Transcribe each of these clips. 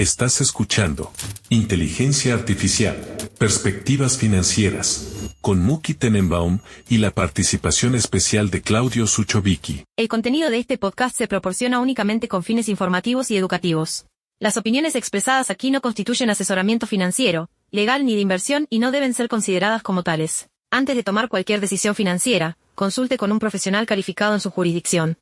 Estás escuchando Inteligencia Artificial, Perspectivas Financieras, con Muki Tenenbaum y la participación especial de Claudio Suchovicki. El contenido de este podcast se proporciona únicamente con fines informativos y educativos. Las opiniones expresadas aquí no constituyen asesoramiento financiero, legal ni de inversión y no deben ser consideradas como tales. Antes de tomar cualquier decisión financiera, consulte con un profesional calificado en su jurisdicción.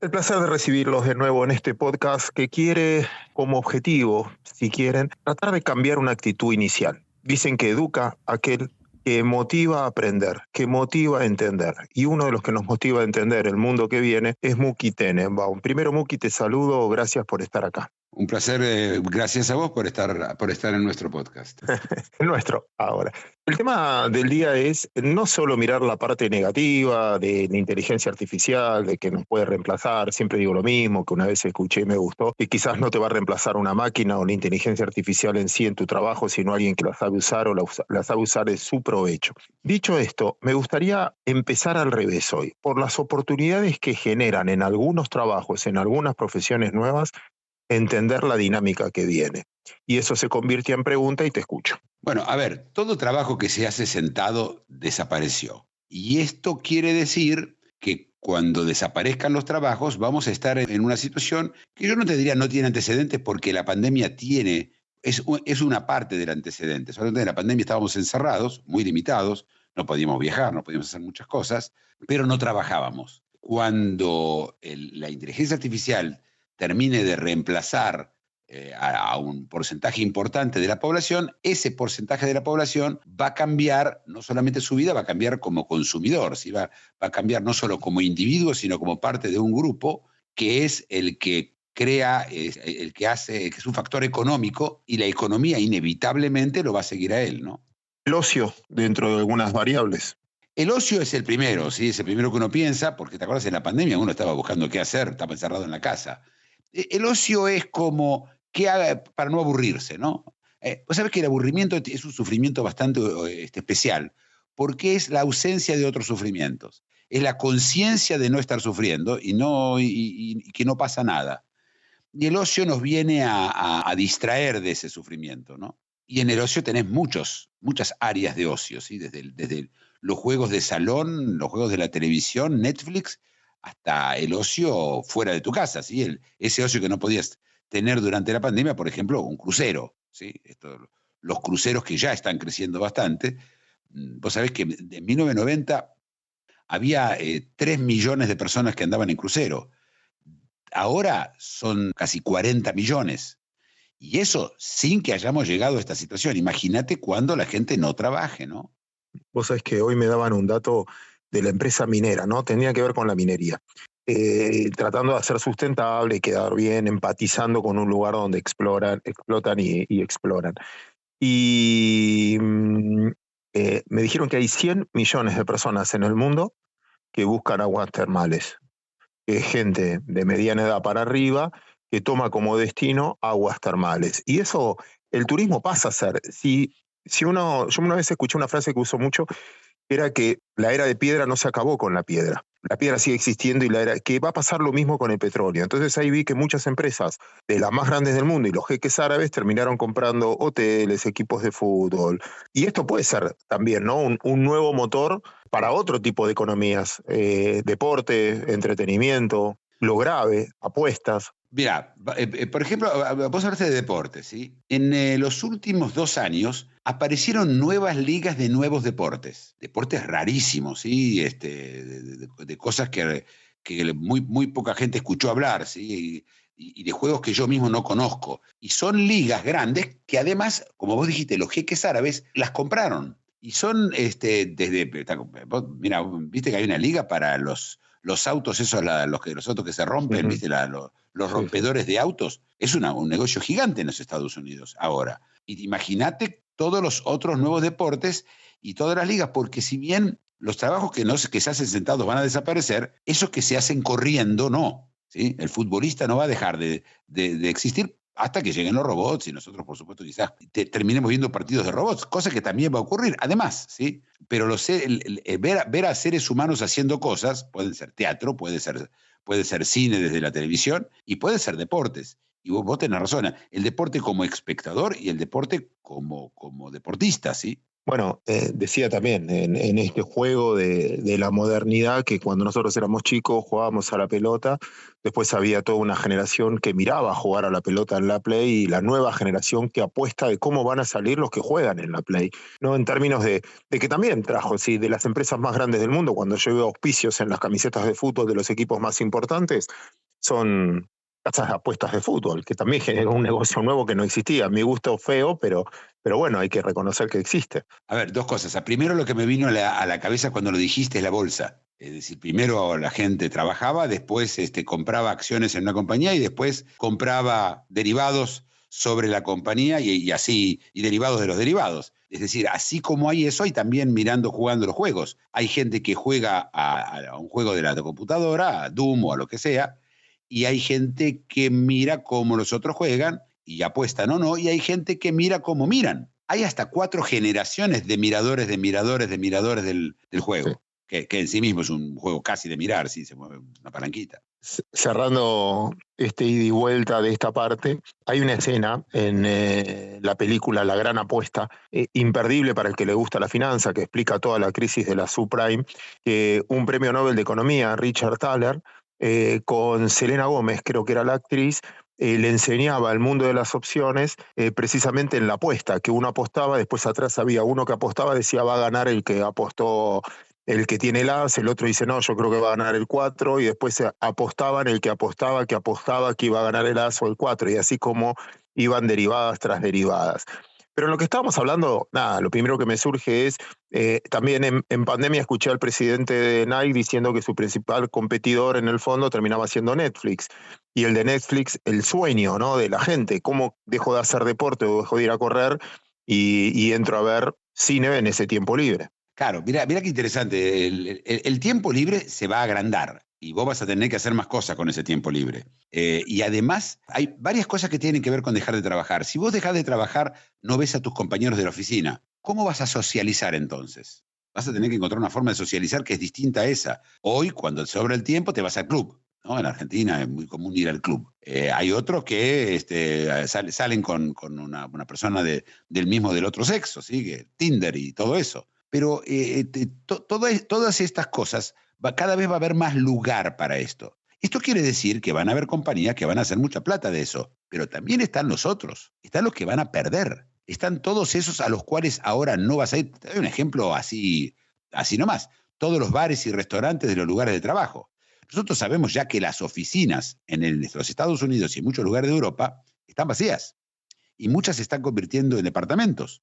El placer de recibirlos de nuevo en este podcast que quiere como objetivo, si quieren, tratar de cambiar una actitud inicial. Dicen que educa a aquel que motiva a aprender, que motiva a entender. Y uno de los que nos motiva a entender el mundo que viene es Muki Tenenbaum. Primero, Muki, te saludo, gracias por estar acá. Un placer, gracias a vos por estar en nuestro podcast. El nuestro, ahora. El tema del día es no solo mirar la parte negativa de la inteligencia artificial, de que nos puede reemplazar, siempre digo lo mismo, que una vez escuché y me gustó, que quizás no te va a reemplazar una máquina o la inteligencia artificial en sí en tu trabajo, sino alguien que la sabe usar o la sabe usar en su provecho. Dicho esto, me gustaría empezar al revés hoy, por las oportunidades que generan en algunos trabajos, en algunas profesiones nuevas, entender la dinámica que viene. Y eso se convierte en pregunta y te escucho. Bueno, a ver, todo trabajo que se hace sentado desapareció. Y esto quiere decir que cuando desaparezcan los trabajos vamos a estar en una situación que yo no te diría no tiene antecedentes porque la pandemia es una parte del antecedente. Solamente en la pandemia estábamos encerrados, muy limitados, no podíamos viajar, no podíamos hacer muchas cosas, pero no trabajábamos. Cuando la inteligencia artificial termine de reemplazar a un porcentaje importante de la población, ese porcentaje de la población va a cambiar no solamente su vida, va a cambiar como consumidor, ¿sí? Va a cambiar no solo como individuo, sino como parte de un grupo que es el que crea, el que hace, que es un factor económico y la economía inevitablemente lo va a seguir a él, ¿no? El ocio dentro de algunas variables. El ocio es el primero, ¿sí? Es el primero que uno piensa, porque te acuerdas en la pandemia uno estaba buscando qué hacer, estaba encerrado en la casa. El ocio es como qué haga para no aburrirse, ¿no? Vos sabés que el aburrimiento es un sufrimiento bastante especial, porque es la ausencia de otros sufrimientos. Es la conciencia de no estar sufriendo y que no pasa nada. Y el ocio nos viene a distraer de ese sufrimiento, ¿no? Y en el ocio tenés muchas áreas de ocio, ¿sí? Desde los juegos de salón, los juegos de la televisión, Netflix, hasta el ocio fuera de tu casa, ¿sí? Ese ocio que no podías tener durante la pandemia, por ejemplo, un crucero, ¿sí? Los cruceros que ya están creciendo bastante. Vos sabés que en 1990 había 3 millones de personas que andaban en crucero. Ahora son casi 40 millones. Y eso sin que hayamos llegado a esta situación. Imagínate cuando la gente no trabaje, ¿no? Vos sabés que hoy me daban un dato de la empresa minera, ¿no? Tenía que ver con la minería. Tratando de ser sustentable, quedar bien, empatizando con un lugar donde explotan y exploran. Y me dijeron que hay 100 millones de personas en el mundo que buscan aguas termales. Gente de mediana edad para arriba que toma como destino aguas termales. Y eso, el turismo pasa a ser. Yo una vez escuché una frase que uso mucho, era que la era de piedra no se acabó con la piedra. La piedra sigue existiendo y que va a pasar lo mismo con el petróleo. Entonces ahí vi que muchas empresas de las más grandes del mundo y los jeques árabes terminaron comprando hoteles, equipos de fútbol. Y esto puede ser también, ¿no? un nuevo motor para otro tipo de economías, deporte, entretenimiento, lo grave, apuestas. Mirá, por ejemplo, vos hablaste de deportes, ¿sí? En los últimos 2 años aparecieron nuevas ligas de nuevos deportes rarísimos, ¿sí? De cosas que muy poca gente escuchó hablar, ¿sí? Y de juegos que yo mismo no conozco. Y son ligas grandes que además, como vos dijiste, los jeques árabes las compraron. Y son mira, viste que hay una liga para los autos, esos, los autos que se rompen, Uh-huh. ¿viste? Los rompedores de autos. Es un negocio gigante en los Estados Unidos ahora. Y imagínate todos los otros nuevos deportes y todas las ligas, porque si bien los trabajos que se hacen sentados van a desaparecer, esos que se hacen corriendo no, ¿sí? El futbolista no va a dejar de existir, hasta que lleguen los robots y nosotros, por supuesto, quizás terminemos viendo partidos de robots, cosa que también va a ocurrir, además, ¿sí? Pero ver a seres humanos haciendo cosas, puede ser teatro, puede ser cine desde la televisión y puede ser deportes. Y vos tenés razón, el deporte como espectador y el deporte como deportista, ¿sí? Bueno, decía también en este juego de la modernidad que cuando nosotros éramos chicos jugábamos a la pelota, después había toda una generación que miraba jugar a la pelota en la Play y la nueva generación que apuesta de cómo van a salir los que juegan en la Play, ¿no? En términos de que también trajo, sí, de las empresas más grandes del mundo, cuando yo veo auspicios en las camisetas de fútbol de los equipos más importantes, son casas de apuestas de fútbol, que también generó un negocio nuevo que no existía. A mi gusto feo, pero bueno, hay que reconocer que existe. A ver, dos cosas. Primero, lo que me vino a la cabeza cuando lo dijiste es la bolsa. Es decir, primero la gente trabajaba, después compraba acciones en una compañía y después compraba derivados sobre la compañía y así, y derivados de los derivados. Es decir, así como hay eso, hay también jugando los juegos. Hay gente que juega a un juego de la computadora, a Doom o a lo que sea, y hay gente que mira cómo los otros juegan y apuestan o no, y hay gente que mira cómo miran. Hay hasta 4 generaciones de miradores del juego, sí. que en sí mismo es un juego casi de mirar, si se mueve una palanquita. Cerrando este ida y vuelta de esta parte, hay una escena en la película La Gran Apuesta, imperdible para el que le gusta la finanza, que explica toda la crisis de la subprime, que un premio Nobel de Economía, Richard Thaler, con Selena Gómez, creo que era la actriz, le enseñaba el mundo de las opciones precisamente en la apuesta, que uno apostaba, después atrás había uno que apostaba, decía va a ganar el que apostó, el que tiene el as, el otro dice no, yo creo que va a ganar el 4, y después apostaban el que apostaba que iba a ganar el as o el 4, y así como iban derivadas tras derivadas. Pero en lo que estábamos hablando, nada, lo primero que me surge es, también en pandemia escuché al presidente de Nike diciendo que su principal competidor en el fondo terminaba siendo Netflix. Y el de Netflix, el sueño, ¿no?, de la gente, cómo dejo de hacer deporte o dejo de ir a correr y entro a ver cine en ese tiempo libre. Claro, mira qué interesante. El tiempo libre se va a agrandar y vos vas a tener que hacer más cosas con ese tiempo libre. Y además hay varias cosas que tienen que ver con dejar de trabajar. Si vos dejás de trabajar, no ves a tus compañeros de la oficina. ¿Cómo vas a socializar entonces? Vas a tener que encontrar una forma de socializar que es distinta a esa. Hoy, cuando te sobra el tiempo, te vas al club, ¿no? En Argentina es muy común ir al club. Hay otros que salen con una persona del otro sexo, ¿sí? Que Tinder y todo eso. Pero todas estas cosas, cada vez va a haber más lugar para esto. Esto quiere decir que van a haber compañías que van a hacer mucha plata de eso, pero también están los otros, están los que van a perder, están todos esos a los cuales ahora no vas a ir. Te doy un ejemplo así nomás, todos los bares y restaurantes de los lugares de trabajo. Nosotros sabemos ya que las oficinas en los Estados Unidos y en muchos lugares de Europa están vacías y muchas se están convirtiendo en departamentos.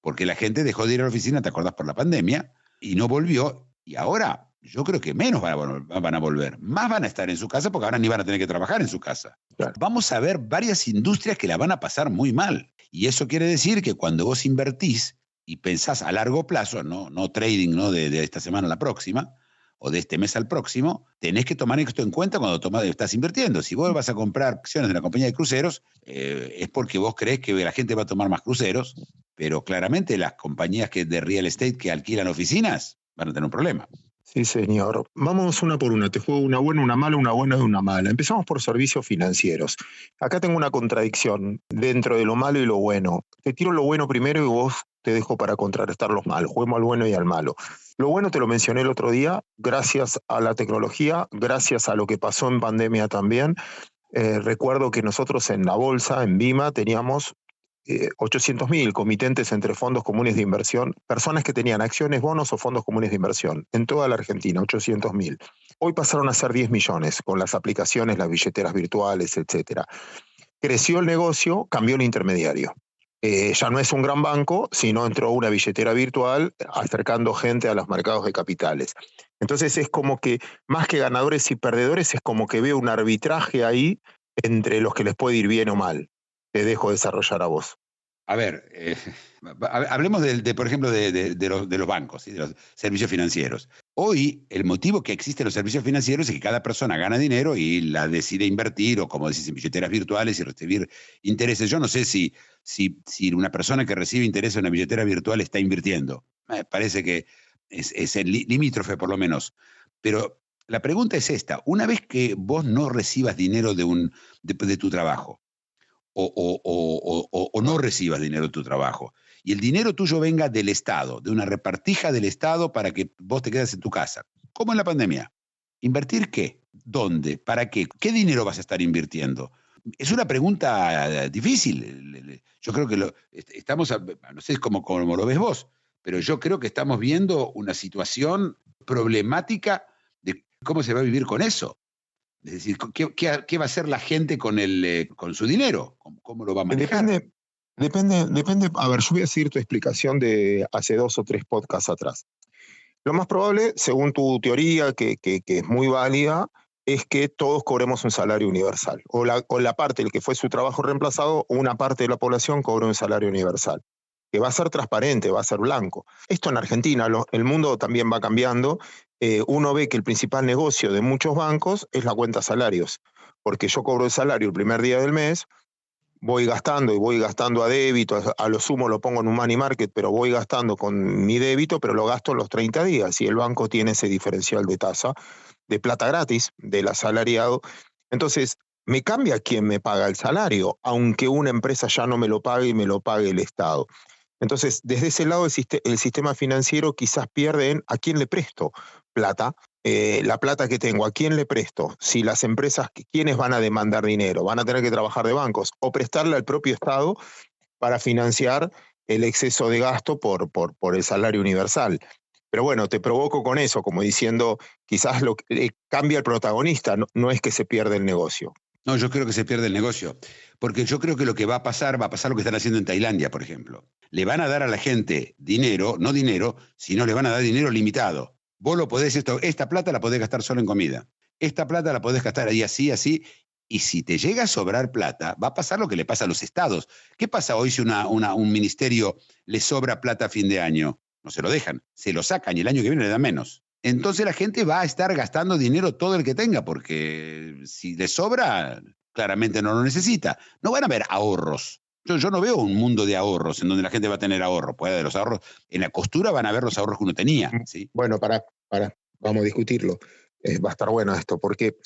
Porque la gente dejó de ir a la oficina, ¿te acordás?, por la pandemia, y no volvió, y ahora yo creo que menos van a volver, más van a estar en su casa porque ahora ni van a tener que trabajar en su casa. Claro. Vamos a ver varias industrias que la van a pasar muy mal, y eso quiere decir que cuando vos invertís y pensás a largo plazo, no trading, ¿no?, de esta semana a la próxima, o de este mes al próximo, tenés que tomar esto en cuenta cuando estás invirtiendo. Si vos vas a comprar acciones de una compañía de cruceros, es porque vos creés que la gente va a tomar más cruceros, pero claramente las compañías de real estate que alquilan oficinas van a tener un problema. Sí, señor. Vamos una por una. Te juego una buena, una mala, una buena y una mala. Empezamos por servicios financieros. Acá tengo una contradicción dentro de lo malo y lo bueno. Te tiro lo bueno primero y vos te dejo para contrarrestar los malos. Juguemos al bueno y al malo. Lo bueno te lo mencioné el otro día, gracias a la tecnología, gracias a lo que pasó en pandemia también. Recuerdo que nosotros en la bolsa, en Bima, teníamos 800.000 comitentes entre fondos comunes de inversión, personas que tenían acciones, bonos o fondos comunes de inversión, en toda la Argentina, 800.000. Hoy pasaron a ser 10 millones con las aplicaciones, las billeteras virtuales, etc. Creció el negocio, cambió el intermediario. Ya no es un gran banco, sino entró una billetera virtual acercando gente a los mercados de capitales. Entonces es como que, más que ganadores y perdedores, es como que veo un arbitraje ahí entre los que les puede ir bien o mal. Te dejo desarrollar a vos. A ver, hablemos por ejemplo, de los bancos, ¿sí? De los servicios financieros. Hoy, el motivo que existen los servicios financieros es que cada persona gana dinero y la decide invertir, o como decís, en billeteras virtuales y recibir intereses. Yo no sé si una persona que recibe intereses en una billetera virtual está invirtiendo. Me parece que es el limítrofe, por lo menos. Pero la pregunta es esta: una vez que vos no recibas dinero de tu trabajo, o no recibas dinero de tu trabajo, y el dinero tuyo venga del Estado, de una repartija del Estado para que vos te quedes en tu casa, como en la pandemia, ¿invertir qué? ¿Dónde? ¿Para qué? ¿Qué dinero vas a estar invirtiendo? Es una pregunta difícil. Yo creo que estamos, no sé cómo lo ves vos, pero yo creo que estamos viendo una situación problemática de cómo se va a vivir con eso. Es decir, ¿qué va a hacer la gente con su dinero? ¿Cómo lo va a manejar? Depende. A ver, yo voy a seguir tu explicación de hace 2 o 3 podcasts atrás. Lo más probable, según tu teoría, que es muy válida, es que todos cobremos un salario universal. O la parte del que fue su trabajo reemplazado, o una parte de la población cobre un salario universal, que va a ser transparente, va a ser blanco. Esto en Argentina, el mundo también va cambiando. Uno ve que el principal negocio de muchos bancos es la cuenta salarios, porque yo cobro el salario el primer día del mes, voy gastando a débito, a lo sumo lo pongo en un money market, pero voy gastando con mi débito, pero lo gasto en los 30 días, y el banco tiene ese diferencial de tasa de plata gratis del asalariado. Entonces, me cambia quién me paga el salario, aunque una empresa ya no me lo pague y me lo pague el Estado. Entonces, desde ese lado, el sistema financiero quizás pierde en a quién le presto plata. La plata que tengo, ¿a quién le presto? Si las empresas, ¿quiénes van a demandar dinero? ¿Van a tener que trabajar de bancos o prestarle al propio Estado para financiar el exceso de gasto por el salario universal? Pero bueno, te provoco con eso, como diciendo, quizás cambia el protagonista, no es que se pierde el negocio. No, yo creo que se pierde el negocio, porque yo creo que lo que va a pasar lo que están haciendo en Tailandia, por ejemplo. Le van a dar a la gente dinero, no dinero, sino le van a dar dinero limitado. Vos lo podés, esta plata la podés gastar solo en comida. Esta plata la podés gastar ahí así. Y si te llega a sobrar plata, va a pasar lo que le pasa a los estados. ¿Qué pasa hoy si un ministerio le sobra plata a fin de año? No se lo dejan, se lo sacan y el año que viene le dan menos. Entonces la gente va a estar gastando dinero todo el que tenga, porque si le sobra, claramente no lo necesita. No van a haber ahorros. Yo no veo un mundo de ahorros en donde la gente va a tener ahorro. Puede haber los ahorros. En la costura van a ver los ahorros que uno tenía, ¿sí? Bueno, vamos a discutirlo. Va a estar bueno esto, porque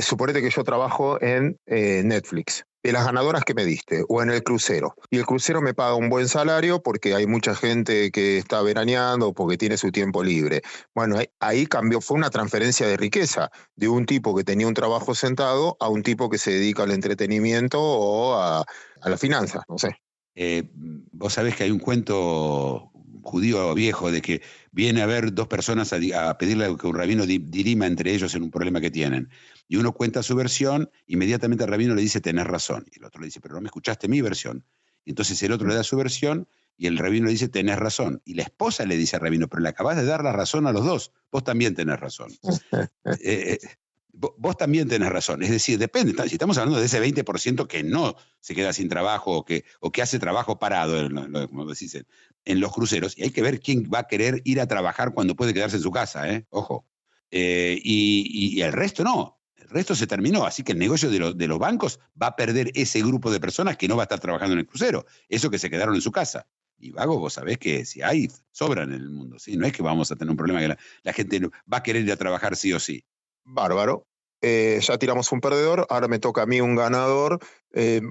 suponete que yo trabajo en Netflix, de las ganadoras que me diste, o en el crucero, y el crucero me paga un buen salario porque hay mucha gente que está veraneando, porque tiene su tiempo libre. Bueno, ahí cambió, fue una transferencia de riqueza de un tipo que tenía un trabajo sentado a un tipo que se dedica al entretenimiento o a la finanza, no sé. Vos sabés que hay un cuento judío viejo de que viene a ver 2 personas a pedirle que un rabino dirima entre ellos en un problema que tienen. Y uno cuenta su versión, inmediatamente el rabino le dice, tenés razón. Y el otro le dice, pero no me escuchaste mi versión. Y entonces el otro le da su versión y el rabino le dice, tenés razón. Y la esposa le dice al rabino, pero le acabás de dar la razón a los dos. Vos también tenés razón. Vos también tenés razón. Es decir, depende. Si estamos hablando de ese 20% que no se queda sin trabajo o que hace trabajo parado, como decís, en los cruceros, y hay que ver quién va a querer ir a trabajar cuando puede quedarse en su casa, ojo. Y el resto no. El resto se terminó. Así que el negocio de los bancos va a perder ese grupo de personas que no va a estar trabajando en el crucero. Eso que se quedaron en su casa. Y vagos, vos sabés que si hay, sobran en el mundo. ¿Sí? No es que vamos a tener un problema que la gente va a querer ir a trabajar sí o sí. Bárbaro. Ya tiramos un perdedor, ahora me toca a mí un ganador.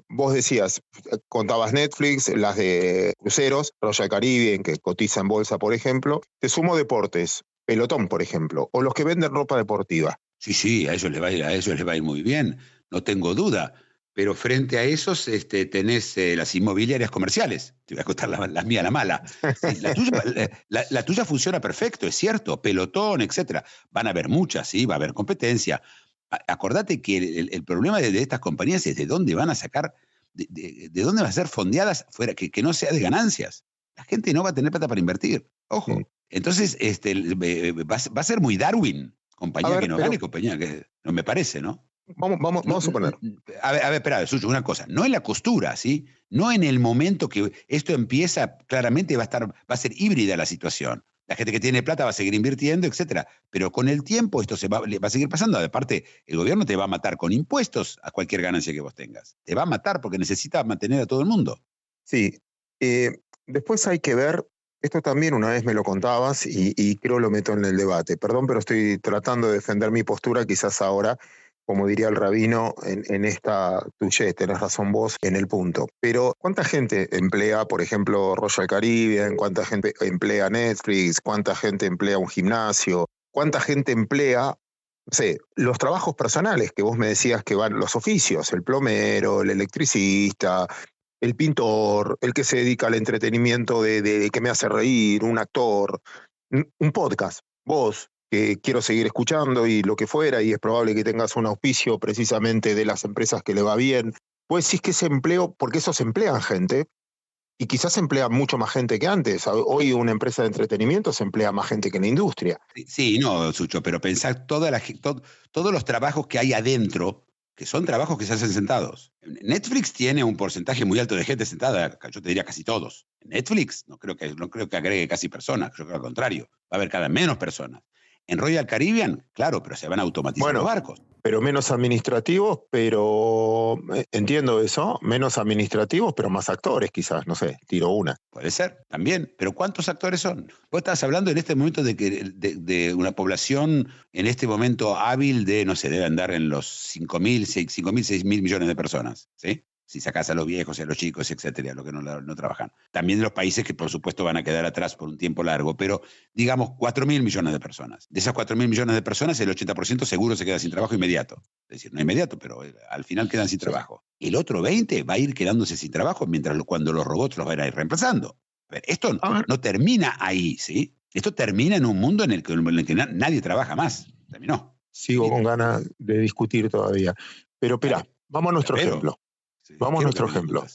Vos decías, contabas Netflix, las de cruceros, Royal Caribbean, que cotiza en bolsa, por ejemplo. Te sumo deportes, pelotón, por ejemplo, o los que venden ropa deportiva. Sí, a ellos les va a ir muy bien, no tengo duda. Pero frente a esos tenés las inmobiliarias comerciales. Te voy a contar las mías, la mala. Sí, la tuya funciona perfecto, es cierto, pelotón, etcétera. Van a haber muchas, sí, va a haber competencia. Acordate que el problema de estas compañías es de dónde van a sacar, de dónde van a ser fondeadas fuera, que no sea de ganancias. La gente no va a tener plata para invertir. Ojo. Sí. Entonces, va a ser muy Darwin. Compañía que no gane, compañía que no me parece, ¿no? Vamos a suponer. A ver, espera, Sucho, una cosa. No en la costura, ¿sí? No en el momento que esto empieza, claramente va a ser híbrida la situación. La gente que tiene plata va a seguir invirtiendo, etcétera. Pero con el tiempo esto le va a seguir pasando. Aparte, el gobierno te va a matar con impuestos a cualquier ganancia que vos tengas. Te va a matar porque necesita mantener a todo el mundo. Sí. Después hay que ver, esto también una vez me lo contabas y creo lo meto en el debate. Perdón, pero estoy tratando de defender mi postura, quizás ahora, como diría el rabino, en esta tuya, tenés razón vos en el punto. Pero ¿cuánta gente emplea, por ejemplo, Royal Caribbean? ¿Cuánta gente emplea Netflix? ¿Cuánta gente emplea un gimnasio? ¿Cuánta gente emplea, no sé, los trabajos personales que vos me decías que van, los oficios, el plomero, el electricista, el pintor, el que se dedica al entretenimiento de que me hace reír, un actor, un podcast, vos, que quiero seguir escuchando y lo que fuera, y es probable que tengas un auspicio precisamente de las empresas que le va bien. Pues sí que ese empleo, porque esos emplean gente, y quizás emplean mucho más gente que antes. Hoy una empresa de entretenimiento se emplea más gente que en la industria. Sí, no, Sucho, pero pensar todos los trabajos que hay adentro, que son trabajos que se hacen sentados. Netflix tiene un porcentaje muy alto de gente sentada, yo te diría casi todos. En Netflix no creo que agregue casi personas, yo creo al contrario, va a haber cada menos personas. En Royal Caribbean, claro, pero se van a automatizar los barcos. Pero menos administrativos, pero entiendo eso, menos administrativos, pero más actores quizás, no sé, tiro una. Puede ser, también, pero ¿cuántos actores son? Vos estás hablando en este momento de una población en este momento hábil de, no sé, debe andar en los 5.000, 6.000 millones de personas, ¿sí? Si sacás a los viejos y a los chicos, etcétera, a los que no trabajan. También de los países que, por supuesto, van a quedar atrás por un tiempo largo, pero digamos 4.000 millones de personas. De esas 4.000 millones de personas, el 80% seguro se queda sin trabajo inmediato. Es decir, no inmediato, pero al final quedan sin trabajo. El otro 20% va a ir quedándose sin trabajo cuando los robots los van a ir reemplazando. A ver, esto no termina ahí, ¿sí? Esto termina en un mundo en el que nadie trabaja más. Terminó. Sigo con ganas de discutir todavía. Pero espera, vamos a nuestro ejemplo. Vamos a nuestro ejemplo.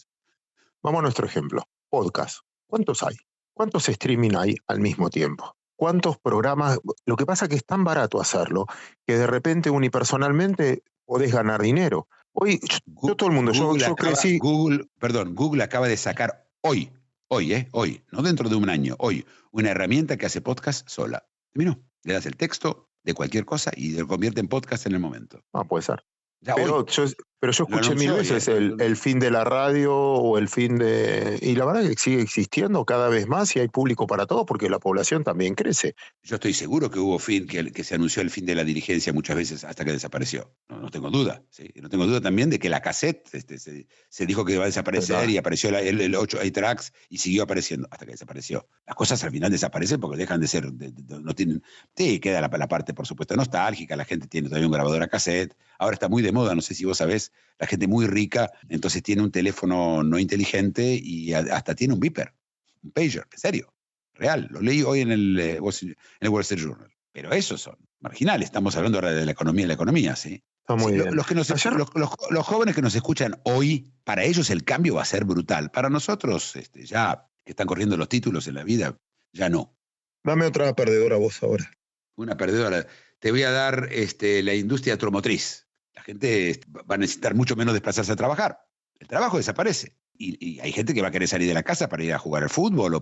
Vamos a nuestro ejemplo. Podcast. ¿Cuántos hay? ¿Cuántos streaming hay al mismo tiempo? ¿Cuántos programas? Lo que pasa es que es tan barato hacerlo que de repente unipersonalmente podés ganar dinero. Hoy, yo todo el mundo, yo crecí... Google acaba de sacar hoy, no dentro de un año, hoy, una herramienta que hace podcast sola. Terminó. Le das el texto de cualquier cosa y lo convierte en podcast en el momento. Puede ser. Pero yo escuché mil veces el fin de la radio o el fin de... Y la verdad que sigue existiendo cada vez más y hay público para todo porque la población también crece. Yo estoy seguro que hubo que se anunció el fin de la dirigencia muchas veces hasta que desapareció. No tengo duda. ¿sí? No tengo duda también de que la cassette se dijo que iba a desaparecer. ¿Verdad? Y apareció el 8 tracks y siguió apareciendo hasta que desapareció. Las cosas al final desaparecen porque dejan de ser... no tienen... Sí, queda la parte, por supuesto, nostálgica. La gente tiene todavía un grabador a cassette. Ahora está muy de moda, no sé si vos sabés, la gente muy rica, entonces tiene un teléfono no inteligente y hasta tiene un beeper, un pager, en serio, real. Lo leí hoy en el Wall Street Journal. Pero esos son marginales, estamos hablando ahora de la economía, ¿sí? Está muy bien. Los jóvenes que nos escuchan hoy, para ellos el cambio va a ser brutal. Para nosotros, ya que están corriendo los títulos en la vida, ya no. Dame otra perdedora vos ahora. Una perdedora. Te voy a dar la industria automotriz. La gente va a necesitar mucho menos desplazarse a trabajar. El trabajo desaparece. Y hay gente que va a querer salir de la casa para ir a jugar al fútbol,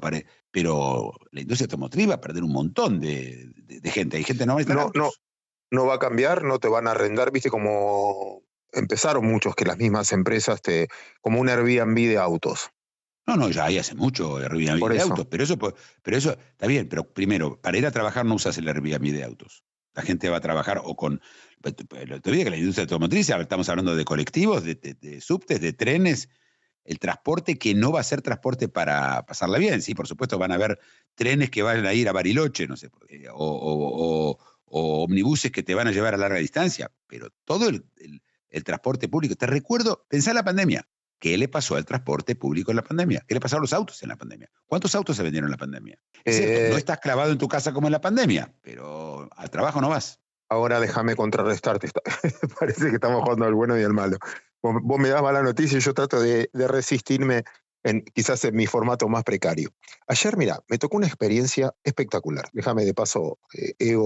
pero la industria automotriz va a perder un montón de gente. Hay gente que no va a estar no va a cambiar, no te van a arrendar, viste como empezaron muchos que las mismas empresas como un Airbnb de autos. No, ya hay hace mucho Airbnb de autos, pero eso está bien, pero primero, para ir a trabajar no usas el Airbnb de autos. La gente va a trabajar o con... Te digo que la industria automotriz, estamos hablando de colectivos, de subtes, de trenes, el transporte que no va a ser transporte para pasarla bien. Sí, por supuesto van a haber trenes que van a ir a Bariloche, no sé, o omnibuses que te van a llevar a larga distancia, pero todo el transporte público. Te recuerdo, pensá en la pandemia. ¿Qué le pasó al transporte público en la pandemia? ¿Qué le pasó a los autos en la pandemia? ¿Cuántos autos se vendieron en la pandemia? Es cierto, no estás clavado en tu casa como en la pandemia, pero al trabajo no vas. Ahora déjame contrarrestarte. Parece que estamos jugando al bueno y al malo. Vos me das mala noticia y yo trato de resistirme quizás en mi formato más precario. Ayer, mira, me tocó una experiencia espectacular. Déjame de paso,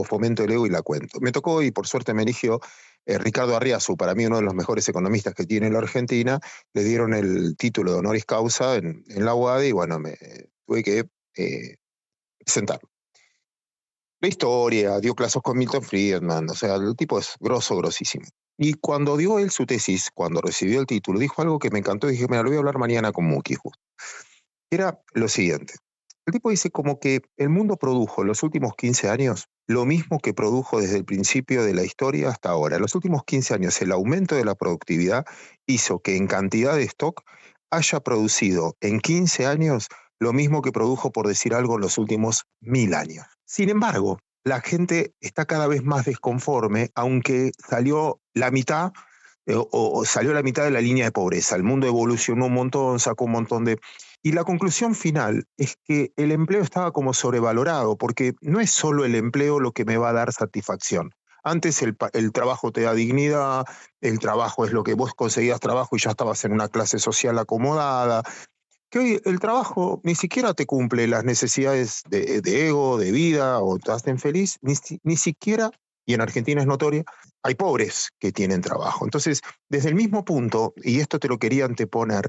fomento el ego y la cuento. Me tocó y por suerte me eligió Ricardo Arriazu, para mí uno de los mejores economistas que tiene la Argentina. Le dieron el título de honoris causa en la UADE y bueno, me tuve que presentar. La historia, dio clases con Milton Friedman, o sea, el tipo es grosísimo. Y cuando dio él su tesis, cuando recibió el título, dijo algo que me encantó y dije, mira, lo voy a hablar mañana con Muki justo. Era lo siguiente. El tipo dice como que el mundo produjo en los últimos 15 años lo mismo que produjo desde el principio de la historia hasta ahora. En los últimos 15 años el aumento de la productividad hizo que en cantidad de stock haya producido en 15 años lo mismo que produjo, por decir algo, en los últimos 1000 años. Sin embargo, la gente está cada vez más desconforme, aunque salió la mitad o salió la mitad de la línea de pobreza. El mundo evolucionó un montón, sacó un montón de... Y la conclusión final es que el empleo estaba como sobrevalorado, porque no es solo el empleo lo que me va a dar satisfacción. Antes el trabajo te da dignidad, el trabajo es lo que vos conseguías trabajo y ya estabas en una clase social acomodada. Que hoy el trabajo ni siquiera te cumple las necesidades de ego, de vida, o te hacen feliz, ni siquiera, y en Argentina es notoria, hay pobres que tienen trabajo. Entonces, desde el mismo punto, y esto te lo quería anteponer,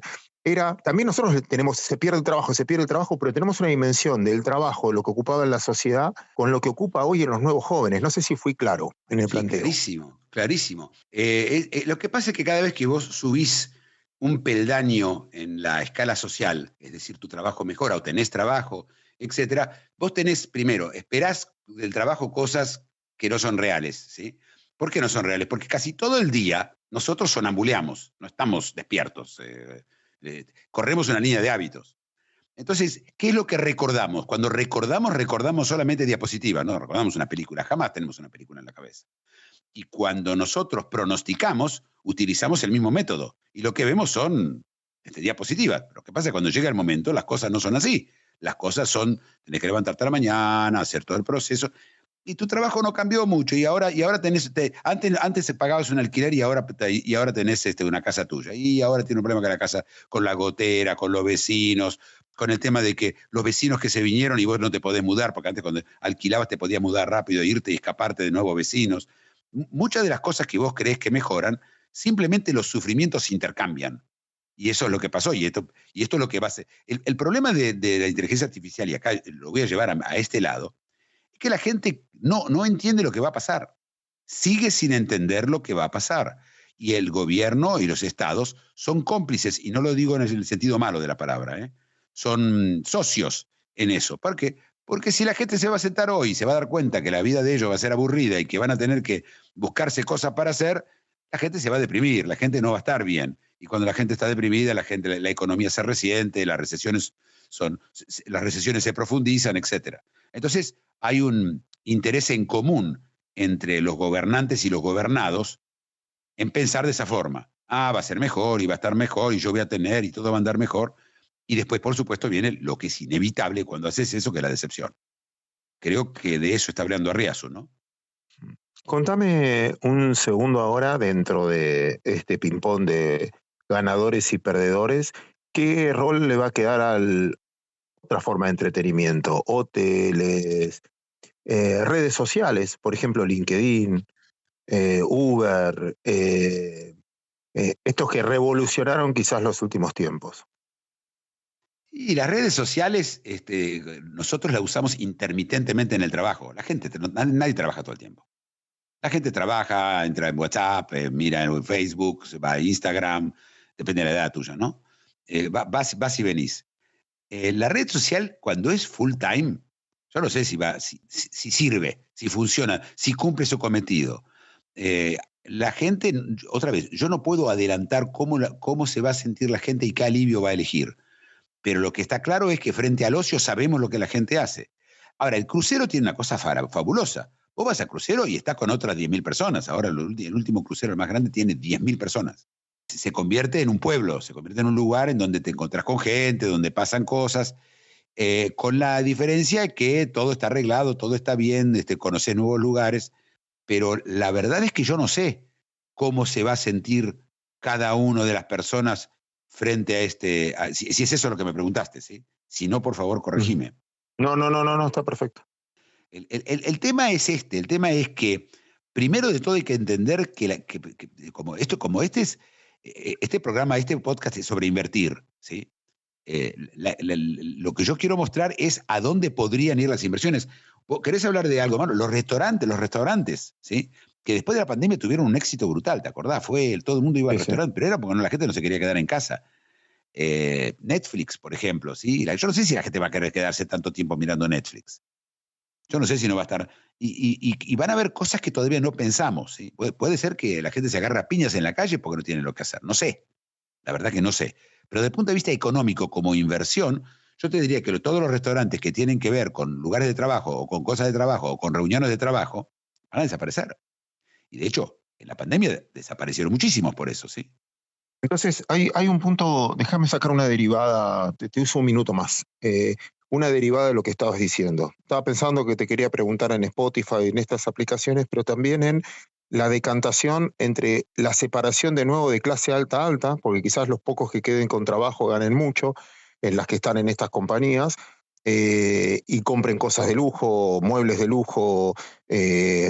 también nosotros tenemos, se pierde el trabajo, pero tenemos una dimensión del trabajo, lo que ocupaba en la sociedad, con lo que ocupa hoy en los nuevos jóvenes. No sé si fui claro en el planteo. Clarísimo, clarísimo. Lo que pasa es que cada vez que vos subís un peldaño en la escala social, es decir, tu trabajo mejora o tenés trabajo, etcétera, vos tenés, primero, esperás del trabajo cosas que no son reales, ¿sí? ¿Por qué no son reales? Porque casi todo el día nosotros sonambuleamos, no estamos despiertos, corremos una línea de hábitos. Entonces, ¿qué es lo que recordamos? Cuando recordamos solamente diapositivas, no recordamos una película, jamás tenemos una película en la cabeza. Y cuando nosotros pronosticamos, utilizamos el mismo método. Y lo que vemos son diapositivas. Lo que pasa es que cuando llega el momento, las cosas no son así. Las cosas son, tenés que levantarte a la mañana, hacer todo el proceso. Y tu trabajo no cambió mucho. Y ahora tenés, antes pagabas un alquiler y ahora tenés una casa tuya. Y ahora tiene un problema con la casa, con la gotera, con los vecinos, con el tema de que los vecinos que se vinieron y vos no te podés mudar, porque antes cuando alquilabas te podías mudar rápido, irte y escaparte de nuevos vecinos. Muchas de las cosas que vos creés que mejoran, simplemente los sufrimientos se intercambian. Y eso es lo que pasó, y esto es lo que va a ser. El problema de la inteligencia artificial, y acá lo voy a llevar a este lado, es que la gente no entiende lo que va a pasar. Sigue sin entender lo que va a pasar. Y el gobierno y los estados son cómplices, y no lo digo en el sentido malo de la palabra, son socios en eso. ¿Por qué? Porque si la gente se va a sentar hoy y se va a dar cuenta que la vida de ellos va a ser aburrida y que van a tener que buscarse cosas para hacer, la gente se va a deprimir, la gente no va a estar bien. Y cuando la gente está deprimida, la economía se resiente, las recesiones se profundizan, etc. Entonces, hay un interés en común entre los gobernantes y los gobernados en pensar de esa forma. Va a ser mejor y va a estar mejor y yo voy a tener y todo va a andar mejor. Y después, por supuesto, viene lo que es inevitable cuando haces eso, que es la decepción. Creo que de eso está hablando Arriazu, ¿no? Contame un segundo ahora, dentro de este ping-pong de ganadores y perdedores, ¿qué rol le va a quedar a otra forma de entretenimiento? Hoteles, redes sociales, por ejemplo, LinkedIn, Uber, estos que revolucionaron quizás los últimos tiempos. Y las redes sociales, nosotros las usamos intermitentemente en el trabajo. Nadie trabaja todo el tiempo. La gente trabaja, entra en WhatsApp, mira en Facebook, va a Instagram, depende de la edad tuya, ¿no? Vas y venís. La red social, cuando es full time, yo no sé si sirve, si funciona, si cumple su cometido. La gente, otra vez, yo no puedo adelantar cómo se va a sentir la gente y qué alivio va a elegir. Pero lo que está claro es que frente al ocio sabemos lo que la gente hace. Ahora, el crucero tiene una cosa fabulosa. Vos vas a crucero y estás con otras 10.000 personas. Ahora el último crucero, el más grande, tiene 10.000 personas. Se convierte en un pueblo, se convierte en un lugar en donde te encontrás con gente, donde pasan cosas, con la diferencia que todo está arreglado, todo está bien, conocés nuevos lugares, pero la verdad es que yo no sé cómo se va a sentir cada una de las personas frente a si es eso lo que me preguntaste, ¿sí? Si no, por favor, corregime. No, está perfecto. El tema es el tema es que primero de todo hay que entender que este programa, este podcast es sobre invertir, ¿sí? Lo que yo quiero mostrar es a dónde podrían ir las inversiones. ¿Vos querés hablar de algo, mano? Los restaurantes, ¿sí? Que después de la pandemia tuvieron un éxito brutal, ¿te acordás? Todo el mundo iba al restaurante, pero era porque la gente no se quería quedar en casa. Netflix, por ejemplo, ¿sí? Yo no sé si la gente va a querer quedarse tanto tiempo mirando Netflix. Yo no sé si no va a estar. Y van a haber cosas que todavía no pensamos, ¿sí? Puede ser que la gente se agarre a piñas en la calle porque no tiene lo que hacer. No sé. La verdad que no sé. Pero desde el punto de vista económico, como inversión, yo te diría que todos los restaurantes que tienen que ver con lugares de trabajo o con cosas de trabajo o con reuniones de trabajo van a desaparecer. Y de hecho, en la pandemia desaparecieron muchísimos por eso, ¿sí? Entonces, hay un punto, déjame sacar una derivada, te uso un minuto más. Una derivada de lo que estabas diciendo. Estaba pensando que te quería preguntar en Spotify, en estas aplicaciones, pero también en la decantación entre la separación de nuevo de clase alta a alta, porque quizás los pocos que queden con trabajo ganen mucho, en las que están en estas compañías, y compren cosas de lujo, muebles de lujo,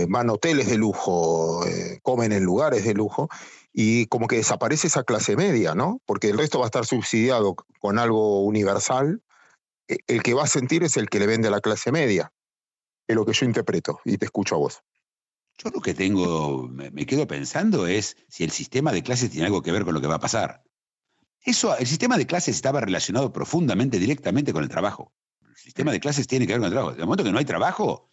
van a hoteles de lujo, comen en lugares de lujo, y como que desaparece esa clase media, ¿no? Porque el resto va a estar subsidiado con algo universal. El que va a sentir es el que le vende a la clase media. Es lo que yo interpreto, y te escucho a vos. Yo lo que me quedo pensando es si el sistema de clases tiene algo que ver con lo que va a pasar. El sistema de clases estaba relacionado profundamente, directamente con el trabajo. El sistema de clases tiene que ver con el trabajo. De momento que no hay trabajo,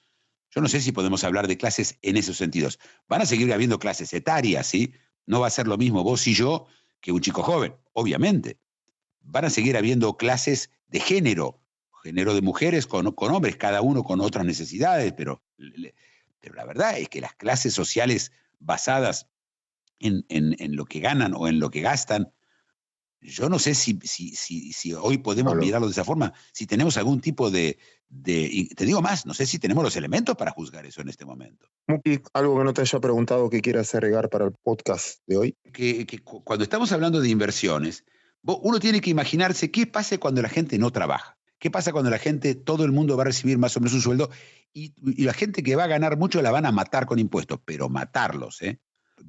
yo no sé si podemos hablar de clases en esos sentidos. Van a seguir habiendo clases etarias, ¿sí? No va a ser lo mismo vos y yo que un chico joven, obviamente. Van a seguir habiendo clases de género de mujeres con hombres, cada uno con otras necesidades, pero la verdad es que las clases sociales basadas en lo que ganan o en lo que gastan, yo no sé si hoy podemos mirarlo de esa forma, si tenemos algún tipo y te digo más, no sé si tenemos los elementos para juzgar eso en este momento. Muki, algo que no te haya preguntado que quieras agregar para el podcast de hoy. Cuando estamos hablando de inversiones, uno tiene que imaginarse qué pasa cuando la gente no trabaja. ¿Qué pasa cuando todo el mundo va a recibir más o menos un sueldo y la gente que va a ganar mucho la van a matar con impuestos, pero matarlos, ¿eh?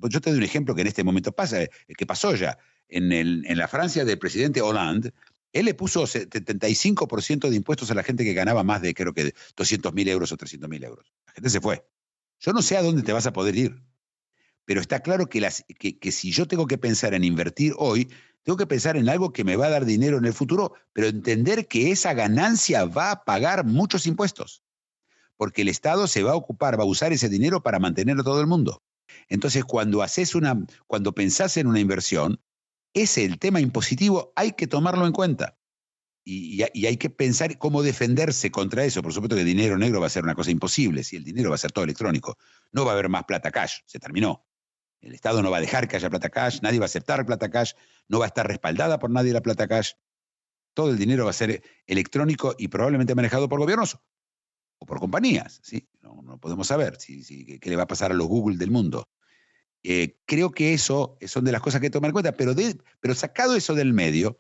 Yo te doy un ejemplo que en este momento que pasó ya. En la Francia del presidente Hollande, él le puso 75% de impuestos a la gente que ganaba más de, creo que 200.000 euros o 300.000 euros. La gente se fue. Yo no sé a dónde te vas a poder ir, pero está claro que si yo tengo que pensar en invertir hoy, tengo que pensar en algo que me va a dar dinero en el futuro, pero entender que esa ganancia va a pagar muchos impuestos, porque el Estado va a usar ese dinero para mantener a todo el mundo. Entonces, cuando pensás en una inversión, el tema impositivo hay que tomarlo en cuenta. Y hay que pensar cómo defenderse contra eso. Por supuesto que dinero negro va a ser una cosa imposible, si el dinero va a ser todo electrónico. No va a haber más plata cash, se terminó. El Estado no va a dejar que haya plata cash, nadie va a aceptar plata cash, no va a estar respaldada por nadie la plata cash. Todo el dinero va a ser electrónico y probablemente manejado por gobiernos o por compañías, ¿sí? No podemos saber qué le va a pasar a los Google del mundo. Creo que eso son de las cosas que hay que tomar en cuenta, pero sacado eso del medio,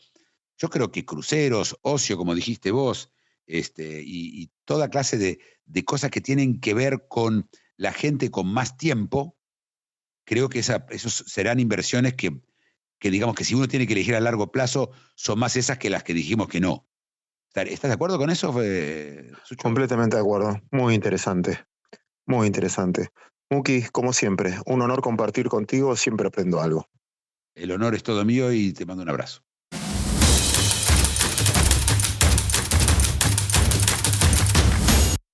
yo creo que cruceros, ocio, como dijiste vos, y toda clase de cosas que tienen que ver con la gente con más tiempo, creo que esos serán inversiones que digamos que si uno tiene que elegir a largo plazo, son más esas que las que dijimos que no. ¿Estás de acuerdo con eso, Sucho? Completamente de acuerdo. Muy interesante. Muy interesante. Muki, como siempre, un honor compartir contigo, siempre aprendo algo. El honor es todo mío y te mando un abrazo.